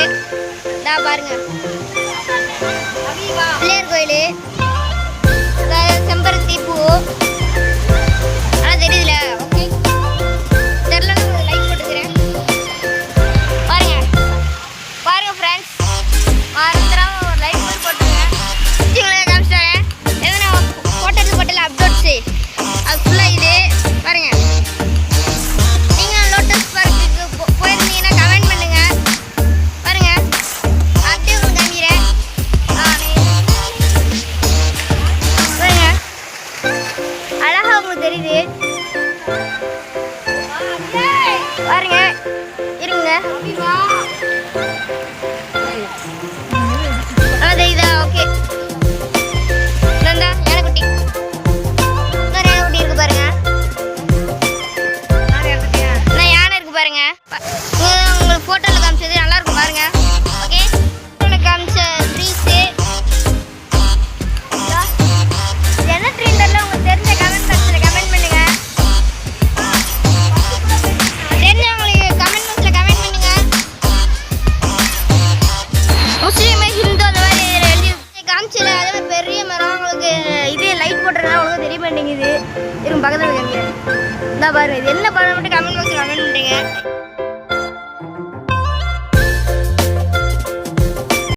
இதா பாருங்க, பிள்ளையார் கோயில், செம்பருத்தி பூ. ஆனால் தெரியுதுல, ஓகே தெரியலன்னா ஒரு லைக் போட்டுக்கிறேன். பாருங்க பாருங்க ஃப்ரெண்ட்ஸ், மறந்துடாம ஒரு லைக் போட்டுருங்க. காமிச்சிட்டாங்க எதனா ஃபோட்டோ எடுத்து போட்டல அப்லோட்ஸு, அது ஃபுல்லாக இது பாருங்க. நீங்கள் லோட்டஸ் பார்க்குக்கு போயிருந்தீங்கன்னா கமெண்ட் பண்ணுங்க. பாருங்க அப்படியே உங்களுக்கு காமிக்கிறேன். பாருங்க அழகா உங்களுக்கு தெரியுது. பாருங்க இருங்க, நல்லா தெரியுதா? ஓகே இந்தா யானைக்குட்டி, இன்னொரு யானைக்குட்டி இருக்கு பாருங்க. இன்னும் யானை இருக்கு பாருங்க. உங்களுக்கு ஃபோட்டோவில் காமிச்சது நல்லா இருக்கும் பாருங்க. ஓகே ஃபோட்டோவில் காமிச்ச ட்ரீஸு என்ன ட்ரீன்றதுல உங்களுக்கு தெரிஞ்ச கமெண்ட் பாக்ஸில் கமெண்ட் பண்ணுங்க. தெரிஞ்சவங்களுக்கு கமெண்ட் பாக்ஸில் கமெண்ட் பண்ணுங்க. முஸ்லீம் ஹிந்து அந்த மாதிரி எழுதி காமிச்சல. அதே மாதிரி பெரிய மரம் உங்களுக்கு இது லைட் போட்டுறதுனால உங்களுக்கு தெரிய மாட்டேங்குது. இருக்கும் பக்கத்தில் காமிக்கிறேன். இந்த பாருங்க, இது என்ன படம் மட்டும் கமெண்ட் பாக்ஸில் கமெண்ட் பண்ணுறீங்க.